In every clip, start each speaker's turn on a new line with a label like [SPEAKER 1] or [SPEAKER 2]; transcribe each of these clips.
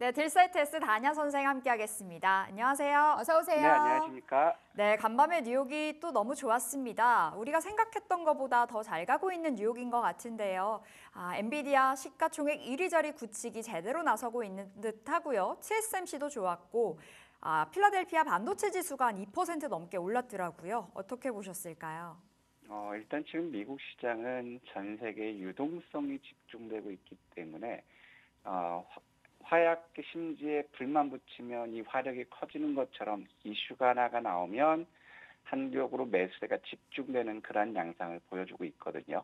[SPEAKER 1] 네, 딜세이트S 다냐 선생 함께하겠습니다. 안녕하세요.
[SPEAKER 2] 어서
[SPEAKER 3] 네,
[SPEAKER 2] 오세요.
[SPEAKER 3] 안녕하십니까?
[SPEAKER 1] 네, 간밤에 뉴욕이 또 너무 좋았습니다. 우리가 생각했던 것보다 더 잘 가고 있는 뉴욕인 것 같은데요. 엔비디아 시가총액 1위 자리 굳히기 제대로 나서고 있는 듯 하고요. TSMC도 좋았고, 필라델피아 반도체 지수가 한 2% 넘게 올랐더라고요. 어떻게 보셨을까요?
[SPEAKER 3] 일단 지금 미국 시장은 전 세계 유동성이 집중되고 있기 때문에 화약 심지에 불만 붙이면 이 화력이 커지는 것처럼 이슈가 하나가 나오면 한쪽으로 매수세가 집중되는 그런 양상을 보여주고 있거든요.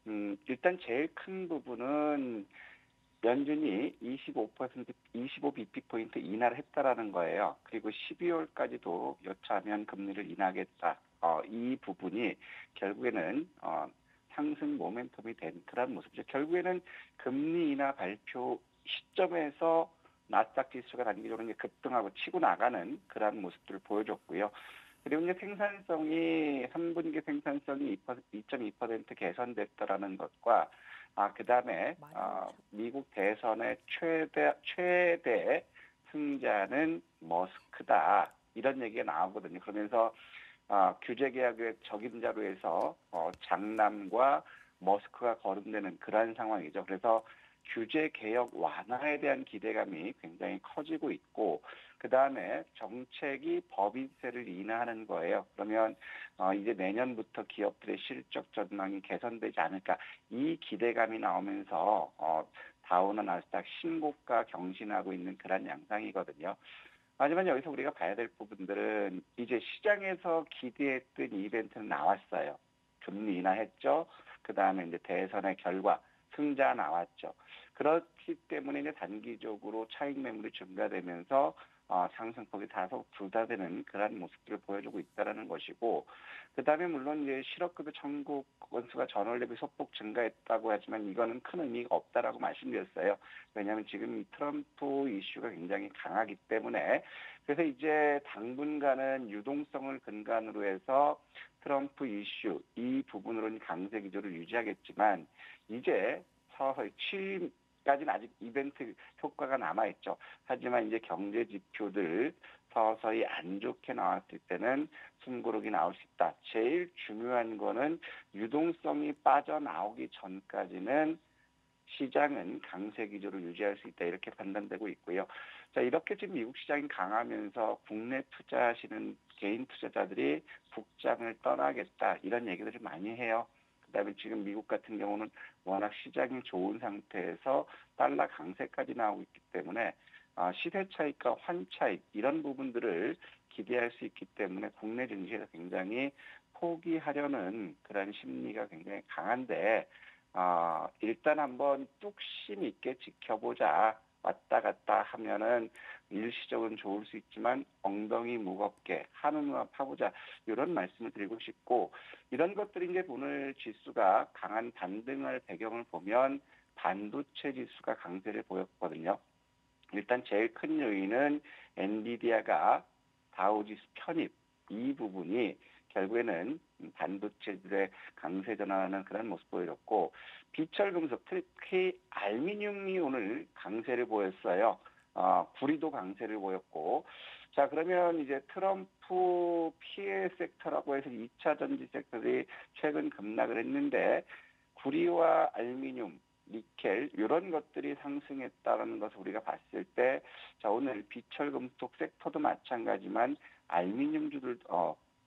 [SPEAKER 3] 일단 제일 큰 부분은 연준이 25 bp 포인트 인하를 했다라는 거예요. 그리고 12월까지도 여차하면 금리를 인하하겠다. 이 부분이 결국에는 상승 모멘텀이 된 그런 모습이죠. 결국에는 금리 인하 발표 시점에서 나스닥 지수가 단기적으로 이제 급등하고 치고 나가는 그런 모습들을 보여줬고요. 그리고 이제 생산성이 3분기 생산성이 2.2% 개선됐다라는 것과 그다음에 미국 대선의 최대 승자는 머스크다. 이런 얘기가 나오거든요. 그러면서 규제 계약의 적임자로 해서 장남과 머스크가 거론되는 그런 상황이죠. 그래서 규제 개혁 완화에 대한 기대감이 굉장히 커지고 있고, 그 다음에 정책이 법인세를 인하하는 거예요. 그러면 이제 내년부터 기업들의 실적 전망이 개선되지 않을까, 이 기대감이 나오면서 다우나 나스닥 신고가 경신하고 있는 그런 양상이거든요. 하지만 여기서 우리가 봐야 될 부분들은 이제 시장에서 기대했던 이벤트는 나왔어요. 금리 인하했죠. 그 다음에 이제 대선의 결과, 승자 나왔죠. 그렇기 때문에 이제 단기적으로 차익 매물이 증가되면서 상승폭이 다소 둔화되는 그런 모습들을 보여주고 있다는 것이고, 그 다음에 물론 이제 실업급여 청구 건수가 전월 대비 소폭 증가했다고 하지만 이거는 큰 의미가 없다라고 말씀드렸어요. 왜냐하면 지금 이 트럼프 이슈가 굉장히 강하기 때문에. 그래서 이제 당분간은 유동성을 근간으로 해서 트럼프 이슈 이 부분으로는 강세 기조를 유지하겠지만, 이제 서서히 취임까지는 아직 이벤트 효과가 남아있죠. 하지만 이제 경제 지표들 서서히 안 좋게 나왔을 때는 숨고르기 나올 수 있다. 제일 중요한 거는 유동성이 빠져나오기 전까지는 시장은 강세 기조를 유지할 수 있다, 이렇게 판단되고 있고요. 자, 이렇게 지금 미국 시장이 강하면서 국내 투자하시는 개인 투자자들이 북장을 떠나겠다, 이런 얘기들을 많이 해요. 그다음에 지금 미국 같은 경우는 워낙 시장이 좋은 상태에서 달러 강세까지 나오고 있기 때문에 시세 차익과 환 차익 이런 부분들을 기대할 수 있기 때문에 국내 증시에서 굉장히 포기하려는 그런 심리가 굉장히 강한데, 일단 한번 뚝심 있게 지켜보자. 왔다 갔다 하면은 일시적으로 좋을 수 있지만 엉덩이 무겁게 한우만 파보자, 이런 말씀을 드리고 싶고, 이런 것들이 이제 오늘 지수가 강한 반등을 배경을 보면 반도체 지수가 강세를 보였거든요. 일단 제일 큰 요인은 엔비디아가 다우지수 편입, 이 부분이 결국에는 반도체들의 강세 전환하는 그런 모습 보여줬고, 비철금속 특히 알루미늄이 오늘 강세를 보였어요. 구리도 강세를 보였고, 자, 그러면 이제 트럼프 피해 섹터라고 해서 2차 전지 섹터들이 최근 급락을 했는데, 구리와 알루미늄, 니켈 이런 것들이 상승했다는 것을 우리가 봤을 때, 자, 오늘 비철금속 섹터도 마찬가지만 알루미늄주들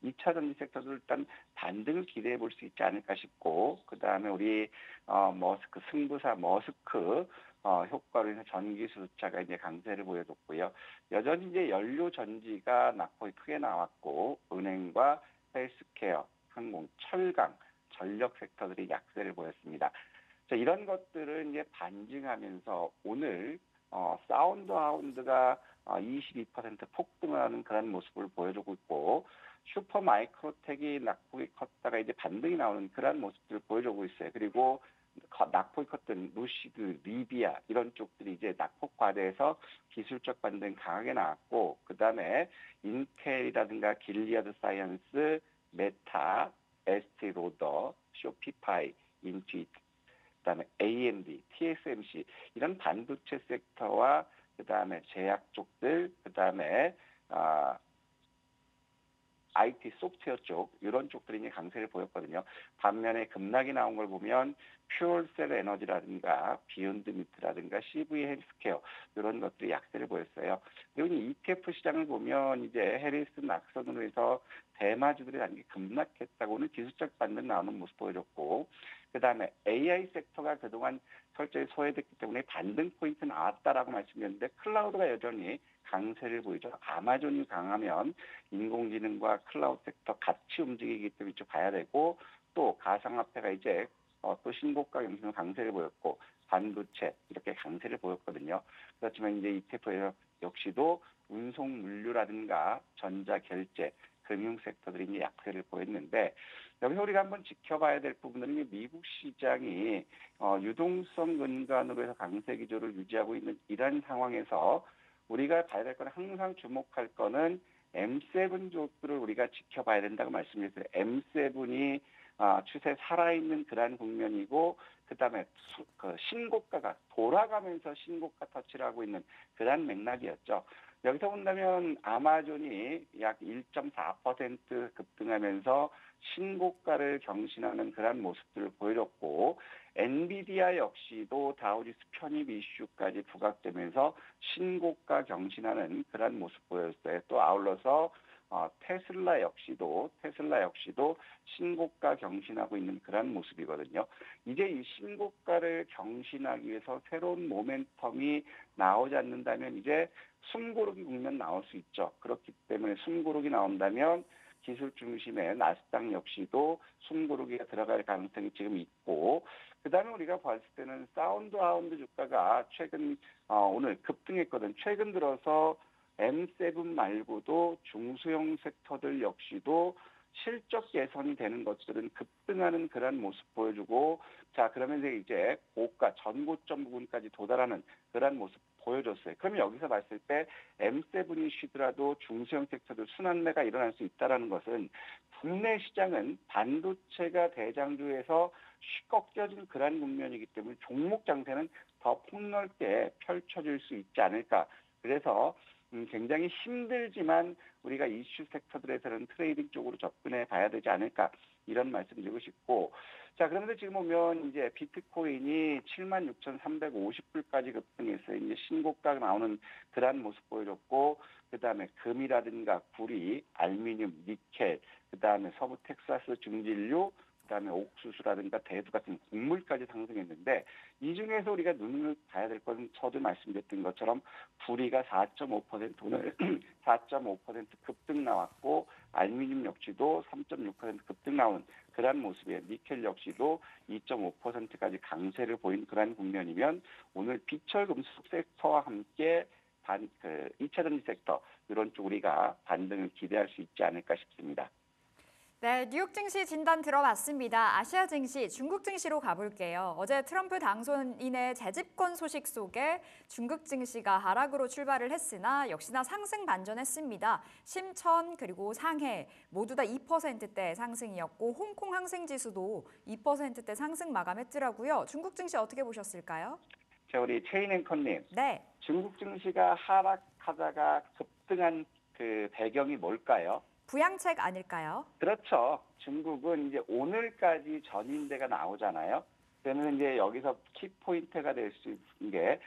[SPEAKER 3] 2차 전지 섹터도 일단 반등을 기대해 볼 수 있지 않을까 싶고, 그 다음에 우리 머스크 승부사 머스크 효과로 인해서 전기 수주차가 이제 강세를 보여줬고요. 여전히 이제 연료 전지가 낙폭이 크게 나왔고, 은행과 헬스케어, 항공, 철강, 전력 섹터들이 약세를 보였습니다. 자, 이런 것들을 이제 반증하면서 오늘 사운드 하운드가 22% 폭등하는 그런 모습을 보여주고 있고, 슈퍼 마이크로텍이 낙폭이 컸다가 이제 반등이 나오는 그런 모습들을 보여주고 있어요. 그리고 낙폭이 컸던 루시드, 리비아 이런 쪽들이 이제 낙폭 과대해서 기술적 반등 강하게 나왔고, 그 다음에 인텔이라든가 길리아드 사이언스, 메타, 에스티 로더, 쇼피파이, 인투이트, 그다음에 AMD, TSMC 이런 반도체 섹터와 그다음에 제약 쪽들, 그다음에 IT 소프트웨어 쪽 이런 쪽들이 이제 강세를 보였거든요. 반면에 급락이 나온 걸 보면 퓨얼셀 에너지라든가 비욘드 미트라든가 CV 헬스케어 이런 것들이 약세를 보였어요. 그리고 ETF 시장을 보면 이제 해리스 낙선으로 해서 대마주들이 단기 급락했다고는 기술적 반등 나오는 모습 보여줬고, 그다음에 AI 섹터가 그동안 철저히 소외됐기 때문에 반등 포인트 나왔다라고 말씀드렸는데 클라우드가 여전히 강세를 보이죠. 아마존이 강하면 인공지능과 클라우드 섹터 같이 움직이기 때문에 좀 봐야 되고, 또 가상화폐가 이제 또 신고가 경신으로 강세를 보였고, 반도체 이렇게 강세를 보였거든요. 그렇지만 이제 ETF에서 역시도 운송 물류라든가 전자결제, 금융 섹터들이 이제 약세를 보였는데, 여기서 우리가 한번 지켜봐야 될 부분은 이제 미국 시장이 유동성 근간으로 해서 강세 기조를 유지하고 있는 이런 상황에서 우리가 봐야 될 건, 항상 주목할 거는 M7 쪽들을 우리가 지켜봐야 된다고 말씀드렸어요. M7이 추세 살아있는 그러한 국면이고, 그다음에 신고가가 돌아가면서 신고가 터치를 하고 있는 그러한 맥락이었죠. 여기서 본다면 아마존이 약 1.4% 급등하면서 신고가를 경신하는 그러한 모습들을 보여줬고, 엔비디아 역시도 다우지수 편입 이슈까지 부각되면서 신고가 경신하는 그러한 모습 보였어요. 또 아울러서 테슬라 역시도 신고가 경신하고 있는 그러한 모습이거든요. 이제 이 신고가를 경신하기 위해서 새로운 모멘텀이 나오지 않는다면 이제 숨고르기 국면 나올 수 있죠. 그렇기 때문에 숨고르기 나온다면 기술 중심의 나스닥 역시도 숨고르기가 들어갈 가능성이 지금 있고, 그다음에 우리가 봤을 때는 사운드 하운드 주가가 최근 오늘 급등했거든. 최근 들어서 M7 말고도 중소형 섹터들 역시도 실적 개선이 되는 것들은 급등하는 그런 모습 보여주고, 자, 그러면서 이제 고가 전고점 부분까지 도달하는 그런 모습 보여줬어요. 그러면 여기서 봤을 때 M7이 쉬더라도 중소형 섹터들 순환매가 일어날 수 있다는 것은 국내 시장은 반도체가 대장주에서 꺾여진 그런 국면이기 때문에 종목 장세는 더 폭넓게 펼쳐질 수 있지 않을까. 그래서 굉장히 힘들지만 우리가 이슈 섹터들에서는 트레이딩 쪽으로 접근해 봐야 되지 않을까, 이런 말씀 드리고 싶고, 자, 그런데 지금 보면 이제 비트코인이 76,350불까지 급등했어요. 이제 신고가 나오는 그러한 모습 보여줬고, 그다음에 금이라든가 구리, 알루미늄, 니켈, 그다음에 서부 텍사스 증질류, 그다음에 옥수수라든가 대두 같은 곡물까지 상승했는데, 이 중에서 우리가 눈을 봐야 될 것은 저도 말씀드렸던 것처럼 구리가 4.5% 오늘 4.5% 급등 나왔고, 알루미늄 역시도 3.6% 급등 나온 그러한 모습이에요. 니켈 역시도 2.5%까지 강세를 보인 그러한 국면이면, 오늘 비철 금속 섹터와 함께 2차 전지 섹터 이런 쪽 우리가 반등을 기대할 수 있지 않을까 싶습니다.
[SPEAKER 1] 네, 뉴욕 증시 진단 들어봤습니다. 아시아 증시, 중국 증시로 가볼게요. 어제 트럼프 당선인의 재집권 소식 속에 중국 증시가 하락으로 출발을 했으나 역시나 상승 반전했습니다. 심천 그리고 상해 모두 다 2%대 상승이었고, 홍콩 항생 지수도 2%대 상승 마감했더라고요. 중국 증시 어떻게 보셨을까요?
[SPEAKER 3] 자, 우리 최인 앵커님,
[SPEAKER 1] 네,
[SPEAKER 3] 중국 증시가 하락하다가 급등한 그 배경이 뭘까요?
[SPEAKER 1] 부양책 아닐까요?
[SPEAKER 3] 그렇죠. 중국은 이제 오늘까지 전인대가 나오잖아요. 그러면 이제 여기서 키포인트가 될 수 있는 게,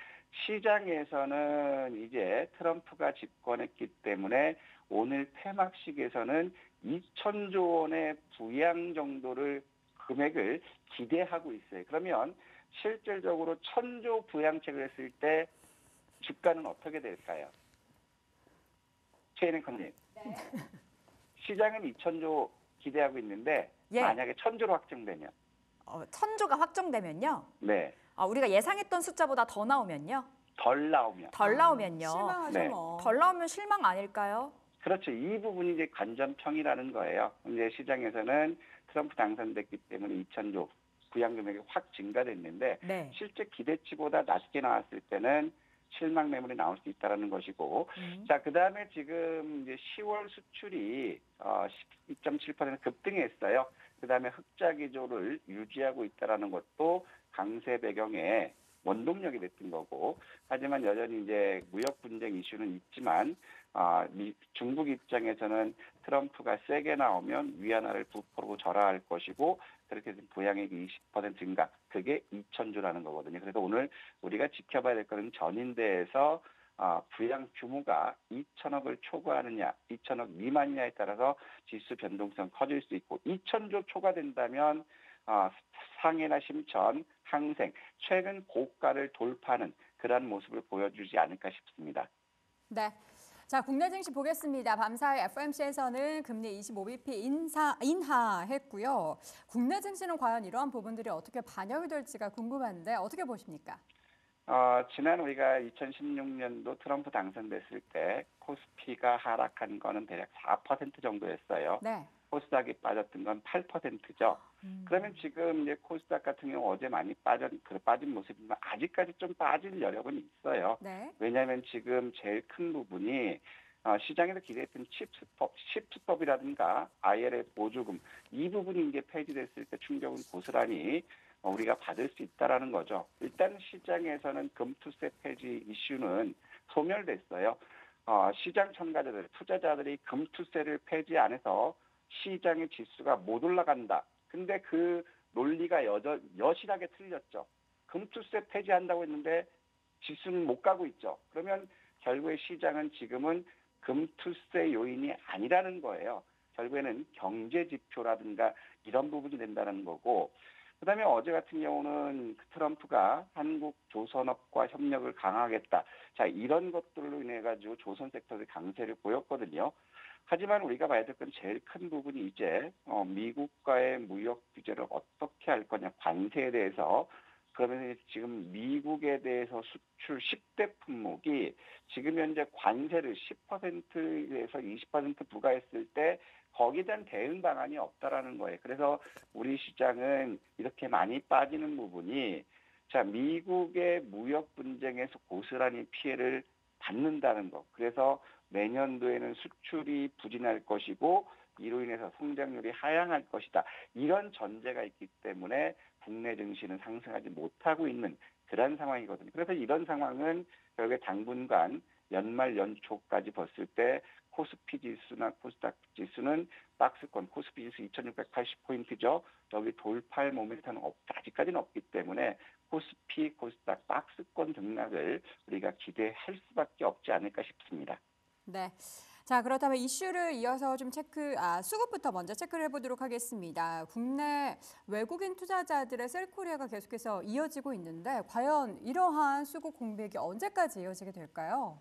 [SPEAKER 3] 시장에서는 이제 트럼프가 집권했기 때문에 오늘 폐막식에서는 2천조 원의 부양 정도를 금액을 기대하고 있어요. 그러면 실질적으로 1,000조 부양책을 했을 때 주가는 어떻게 될까요? 최인앵커님. 시장은 2천조 기대하고 있는데,
[SPEAKER 1] 예,
[SPEAKER 3] 만약에 1,000조로 확정되면,
[SPEAKER 1] 1,000조가 확정되면요.
[SPEAKER 3] 네,
[SPEAKER 1] 우리가 예상했던 숫자보다 더 나오면요.
[SPEAKER 3] 덜 나오면,
[SPEAKER 1] 덜 나오면요.
[SPEAKER 2] 실망하죠
[SPEAKER 3] 네.
[SPEAKER 2] 뭐.
[SPEAKER 1] 덜 나오면 실망 아닐까요?
[SPEAKER 3] 그렇죠. 이 부분이 이제 관전평이라는 거예요. 이제 시장에서는 트럼프 당선됐기 때문에 2천조 부양 금액이 확 증가됐는데,
[SPEAKER 1] 네.
[SPEAKER 3] 실제 기대치보다 낮게 나왔을 때는 실망 매물이 나올 수 있다는 것이고, 자, 그 다음에 지금 이제 10월 수출이 12.7% 급등했어요. 그 다음에 흑자 기조를 유지하고 있다는 것도 강세 배경에 원동력이 됐던 거고, 하지만 여전히 이제 무역 분쟁 이슈는 있지만 중국 입장에서는 트럼프가 세게 나오면 위안화를 부풀고 절하할 것이고, 그렇게 해서 부양액이 20% 증가, 그게 2,000조라는 거거든요. 그래서 오늘 우리가 지켜봐야 될 거는 전인대에서 부양 규모가 2천억을 초과하느냐, 2천억 미만이냐에 따라서 지수 변동성 커질 수 있고, 2,000조 초과된다면 상해나 심천, 항생, 최근 고가를 돌파하는 그러한 모습을 보여주지 않을까 싶습니다.
[SPEAKER 2] 네. 자, 국내 증시 보겠습니다. 밤사이 FOMC에서는 금리 25bp 인하했고요. 국내 증시는 과연 이러한 부분들이 어떻게 반영이 될지가 궁금한데 어떻게 보십니까?
[SPEAKER 3] 지난 우리가 2016년도 트럼프 당선됐을 때 코스피가 하락한 거는 대략 4% 정도였어요.
[SPEAKER 2] 네.
[SPEAKER 3] 코스닥이 빠졌던 건 8%죠. 그러면 지금 이제 코스닥 같은 경우 어제 많이 빠진 모습이지만 아직까지 좀 빠질 여력은 있어요.
[SPEAKER 2] 네.
[SPEAKER 3] 왜냐하면 지금 제일 큰 부분이 시장에서 기대했던 칩스법이라든가 IRA 보조금 이 부분이 이제 폐지됐을 때 충격은 고스란히 우리가 받을 수 있다라는 거죠. 일단 시장에서는 금투세 폐지 이슈는 소멸됐어요. 시장 참가자들, 투자자들이 금투세를 폐지 안 해서 시장의 지수가 못 올라간다. 근데 그 논리가 여실하게 틀렸죠. 금투세 폐지한다고 했는데 지수는 못 가고 있죠. 그러면 결국에 시장은 지금은 금투세 요인이 아니라는 거예요. 결국에는 경제 지표라든가 이런 부분이 된다는 거고, 그다음에 어제 같은 경우는 트럼프가 한국 조선업과 협력을 강화하겠다. 자, 이런 것들로 인해 가지고 조선 섹터의 강세를 보였거든요. 하지만 우리가 봐야 될 건 제일 큰 부분이 이제 미국과의 무역 규제를 어떻게 할 거냐, 관세에 대해서. 그러면 지금 미국에 대해서 수출 10대 품목이 지금 현재 관세를 10%에서 20% 부과했을 때 거기에 대한 대응 방안이 없다라는 거예요. 그래서 우리 시장은 이렇게 많이 빠지는 부분이, 자, 미국의 무역 분쟁에서 고스란히 피해를 받는다는 거. 그래서 내년도에는 수출이 부진할 것이고 이로 인해서 성장률이 하향할 것이다. 이런 전제가 있기 때문에 국내 증시는 상승하지 못하고 있는 그런 상황이거든요. 그래서 이런 상황은 결국에 당분간 연말 연초까지 봤을 때 코스피 지수나 코스닥 지수는 박스권, 코스피 지수 2680포인트죠. 여기 돌파할 모멘텀은 아직까지는 없기 때문에 코스피, 코스닥 박스권 등락을 우리가 기대할 수밖에 없지 않을까 싶습니다.
[SPEAKER 2] 네. 자, 그렇다면 이슈를 이어서 좀 수급부터 먼저 체크를 해보도록 하겠습니다. 국내 외국인 투자자들의 셀코리아가 계속해서 이어지고 있는데 과연 이러한 수급 공백이 언제까지 이어지게 될까요?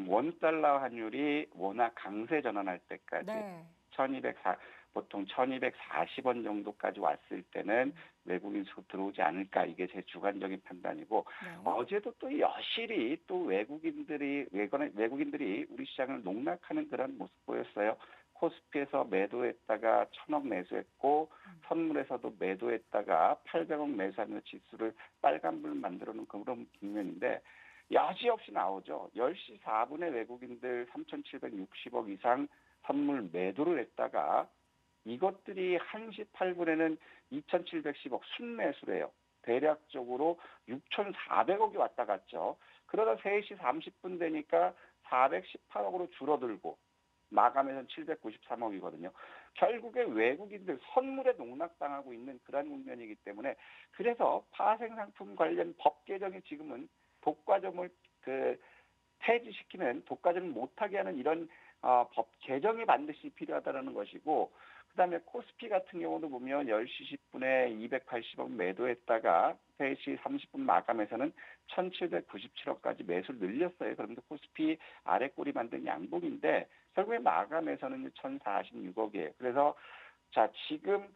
[SPEAKER 3] 원달러 환율이 워낙 강세 전환할 때까지
[SPEAKER 2] 네.
[SPEAKER 3] 보통 1240원 정도까지 왔을 때는 외국인 수급 들어오지 않을까, 이게 제 주관적인 판단이고,
[SPEAKER 2] 네.
[SPEAKER 3] 어제도 또 여실히 또 외국인들이 우리 시장을 농락하는 그런 모습 보였어요. 코스피에서 매도했다가 1,000억 매수했고, 선물에서도 매도했다가 800억 매수하면서 지수를 빨간불 만들어 놓은 그런 국면인데, 여지없이 나오죠. 10시 4분에 외국인들 3,760억 이상 선물 매도를 했다가 이것들이 1시 8분에는 2,710억 순매수래요. 대략적으로 6,400억이 왔다 갔죠. 그러다 3시 30분 되니까 418억으로 줄어들고 마감에서는 793억이거든요. 결국에 외국인들 선물에 농락당하고 있는 그런 국면이기 때문에, 그래서 파생상품 관련 법 개정이 지금은 독과점을 폐지시키는, 독과점을 못하게 하는 이런 법 개정이 반드시 필요하다는 것이고, 그다음에 코스피 같은 경우도 보면 10시 10분에 280억 매도했다가 3시 30분 마감에서는 1,797억까지 매수를 늘렸어요. 그런데 코스피 아래 꼬리 만든 양봉인데 결국에 마감에서는 1,046억이에요. 그래서 자, 지금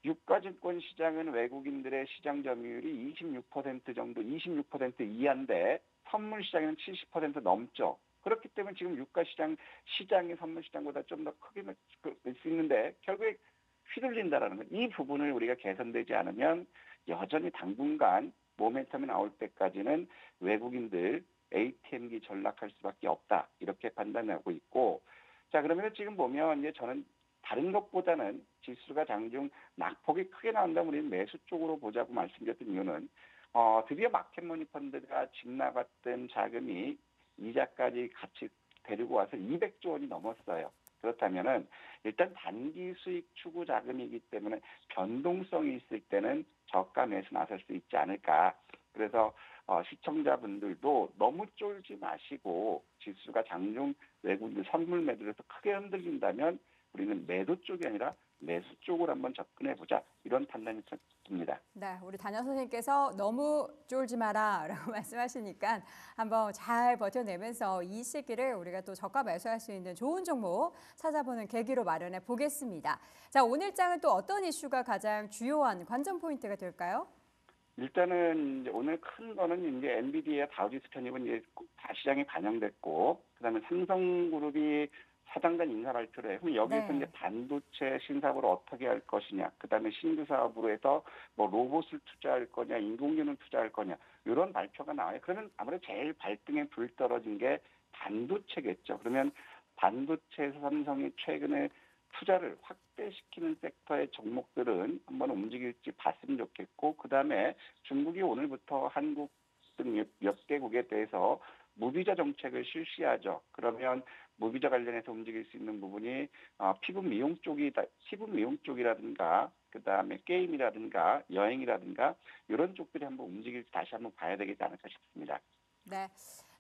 [SPEAKER 3] 유가증권 시장은 외국인들의 시장 점유율이 26% 정도, 26% 이하인데 선물 시장에는 70% 넘죠. 그렇기 때문에 지금 시장이 선물 시장보다 좀 더 크게 날 수 있는데 결국에 휘둘린다라는 것. 이 부분을 우리가 개선되지 않으면 여전히 당분간 모멘텀이 나올 때까지는 외국인들 ATM기 전락할 수밖에 없다, 이렇게 판단하고 있고, 자, 그러면 지금 보면 이제 저는 다른 것보다는 지수가 장중 낙폭이 크게 나온다면 우리는 매수 쪽으로 보자고 말씀드렸던 이유는 드디어 마켓머니 펀드가 집 나갔던 자금이 이자까지 같이 데리고 와서 200조 원이 넘었어요. 그렇다면은 일단 단기 수익 추구 자금이기 때문에 변동성이 있을 때는 저가 매수 나설 수 있지 않을까. 그래서 시청자분들도 너무 쫄지 마시고 지수가 장중 외국인 선물 매도에서 크게 흔들린다면 우리는 매도 쪽이 아니라 매수 쪽으로 한번 접근해 보자. 이런 판단이 듭니다.
[SPEAKER 2] 네, 우리 단연 선생님께서 너무 쫄지 마라라고 말씀하시니까 한번 잘 버텨내면서 이 시기를 우리가 또 저가 매수할 수 있는 좋은 종목 찾아보는 계기로 마련해 보겠습니다. 자, 오늘 장은 또 어떤 이슈가 가장 주요한 관전 포인트가 될까요?
[SPEAKER 3] 일단은 이제 오늘 큰 거는 이제 엔비디아 다우지수 편입은 이제 다 시장에 반영됐고, 그다음에 삼성그룹이 사장단 인사 발표를 해요. 그럼 여기서
[SPEAKER 2] 네.
[SPEAKER 3] 이제 반도체 신사업을 어떻게 할 것이냐, 그다음에 신규 사업으로 해서 뭐 로봇을 투자할 거냐, 인공지능을 투자할 거냐 이런 발표가 나와요. 그러면 아무래도 제일 발등에 불 떨어진 게 반도체겠죠. 그러면 반도체에서 삼성이 최근에 투자를 확대시키는 섹터의 종목들은 한번 움직일지 봤으면 좋겠고, 그다음에 중국이 오늘부터 한국 등 몇 개국에 대해서 무비자 정책을 실시하죠. 그러면 무비자 관련해서 움직일 수 있는 부분이 피부 미용 쪽이라든가 그다음에 게임이라든가 여행이라든가 이런 쪽들이 한번 움직일지 다시 한번 봐야 되겠지 않을까 싶습니다.
[SPEAKER 2] 네.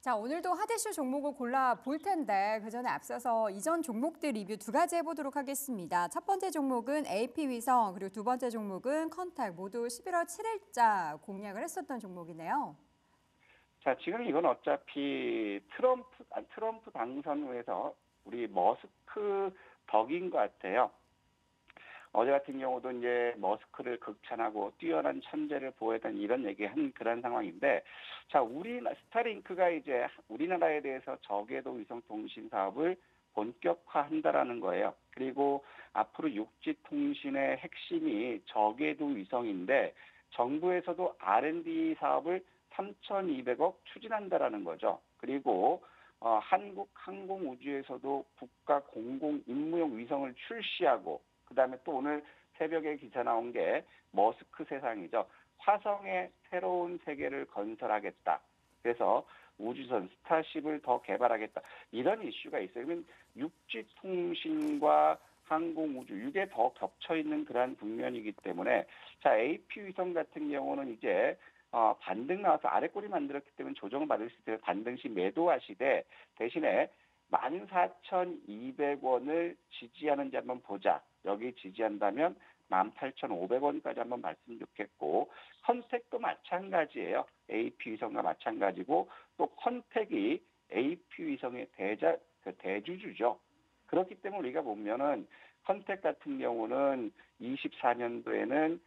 [SPEAKER 2] 자, 오늘도 핫이슈 종목을 골라 볼 텐데 그 전에 앞서서 이전 종목들 리뷰 두 가지 해보도록 하겠습니다. 첫 번째 종목은 AP위성, 그리고 두 번째 종목은 컨택, 모두 11월 7일자 공략을 했었던 종목이네요.
[SPEAKER 3] 자, 지금 이건 어차피 트럼프 당선 후에서 우리 머스크 덕인 것 같아요. 어제 같은 경우도 이제 머스크를 극찬하고 뛰어난 천재를 보여던 이런 얘기한 그런 상황인데, 자, 스타링크가 이제 우리나라에 대해서 저궤도 위성 통신 사업을 본격화한다라는 거예요. 그리고 앞으로 육지 통신의 핵심이 저궤도 위성인데 정부에서도 R&D 사업을 3,200억 추진한다라는 거죠. 그리고 한국 항공우주에서도 국가 공공 임무용 위성을 출시하고, 그다음에 또 오늘 새벽에 기사 나온 게 머스크 세상이죠. 화성의 새로운 세계를 건설하겠다. 그래서 우주선 스타쉽을 더 개발하겠다. 이런 이슈가 있어요. 그러면 육지 통신과 항공우주 이게 더 겹쳐 있는 그러한 국면이기 때문에, 자, AP 위성 같은 경우는 이제 반등 나와서 아래 꼬리 만들었기 때문에 조정을 받을 수 있어요. 반등 시 매도하시되 대신에 14,200원을 지지하는지 한번 보자. 여기 지지한다면 18,500원까지 한번 봤으면 좋겠고, 컨택도 마찬가지예요. AP 위성과 마찬가지고, 또 컨택이 AP 위성의 대주주죠. 그렇기 때문에 우리가 보면은 컨택 같은 경우는 24년도에는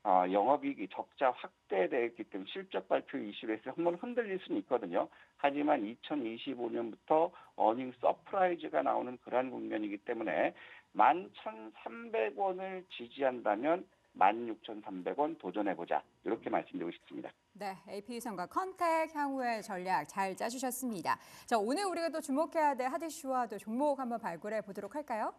[SPEAKER 3] 영업이익이 적자 확대되었기 때문에 실적 발표 이슈로 해서 한번 흔들릴 수는 있거든요. 하지만 2025년부터 어닝 서프라이즈가 나오는 그러한 국면이기 때문에 11,300원을 지지한다면 16,300원 도전해보자. 이렇게 말씀드리고 싶습니다.
[SPEAKER 2] 네, AP위성과 컨택 향후의 전략 잘 짜주셨습니다. 자, 오늘 우리가 또 주목해야 될 핫이슈와 또 종목 한번 발굴해 보도록 할까요?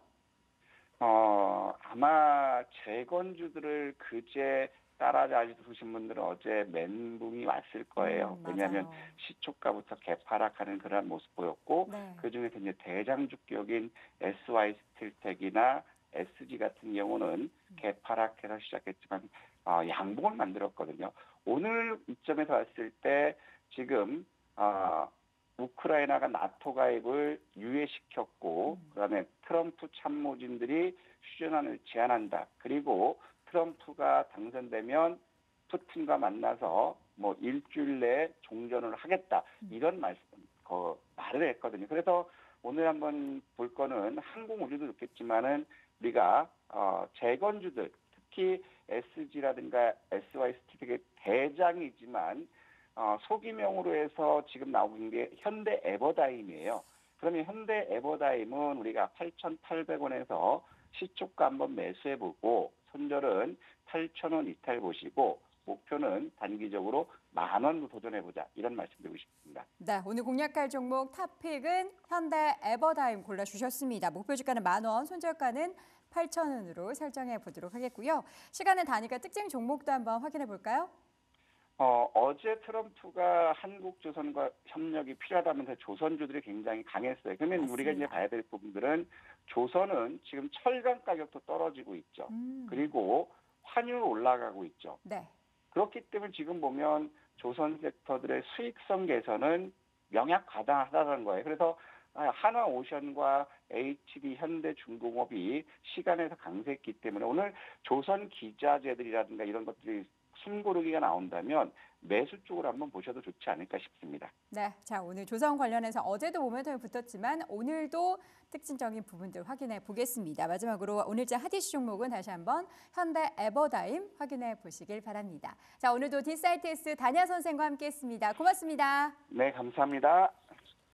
[SPEAKER 3] 아마 재건주들을 그제 따라잡으신 분들은 어제 멘붕이 왔을 거예요. 왜냐하면
[SPEAKER 2] 맞아요.
[SPEAKER 3] 시초가부터 개파락하는 그런 모습 보였고,
[SPEAKER 2] 네.
[SPEAKER 3] 그중에서 이제 대장주격인 SY스틸텍이나 SG 같은 경우는 개파락해서 시작했지만 양봉을 만들었거든요. 오늘 이점에서 봤을 때 지금 우크라이나가 나토 가입을 유예시켰고, 그다음에 트럼프 참모진들이 휴전안을 제안한다. 그리고 트럼프가 당선되면 푸틴과 만나서 뭐 일주일 내에 종전을 하겠다. 이런 말을 했거든요. 그래서 오늘 한번 볼 거는 항공우주도 좋겠지만은 우리가 재건주들, 특히 SG라든가 SY스틸텍의 대장이지만 소기명으로 해서 지금 나오고 있는 게 현대 에버다임이에요. 그러면 현대 에버다임은 우리가 8,800원에서 시초가 한번 매수해보고, 손절은 8,000원 이탈 보시고, 목표는 단기적으로 10,000원으로 도전해보자. 이런 말씀드리고 싶습니다.
[SPEAKER 2] 네, 오늘 공략할 종목 탑픽은 현대 에버다임 골라주셨습니다. 목표 주가는 10,000원, 손절가는 8,000원으로 설정해 보도록 하겠고요. 시간은 단위가 특징 종목도 한번 확인해 볼까요?
[SPEAKER 3] 어제 트럼프가 한국조선과 협력이 필요하다면서 조선주들이 굉장히 강했어요. 그러면 우리가 이제
[SPEAKER 2] 맞습니다.
[SPEAKER 3] 봐야 될 부분들은 조선은 지금 철강 가격도 떨어지고 있죠.
[SPEAKER 2] 음.
[SPEAKER 3] 그리고 환율 올라가고 있죠.
[SPEAKER 2] 네.
[SPEAKER 3] 그렇기 때문에 지금 보면 조선 섹터들의 수익성 개선은 명약과다하다는 거예요. 그래서 한화오션과 HD 현대중공업이 시간에서 강세했기 때문에 오늘 조선 기자재들이라든가 이런 것들이 숨고르기가 나온다면 매수 쪽으로 한번 보셔도 좋지 않을까 싶습니다.
[SPEAKER 2] 네, 자 오늘 조선 관련해서 어제도 모멘텀이 붙었지만 오늘도 특징적인 부분들 확인해 보겠습니다. 마지막으로 오늘자 핫이슈 종목은 다시 한번 현대 에버다임 확인해 보시길 바랍니다. 자 오늘도 디사이트스 단야 선생과 함께했습니다. 고맙습니다.
[SPEAKER 3] 네, 감사합니다.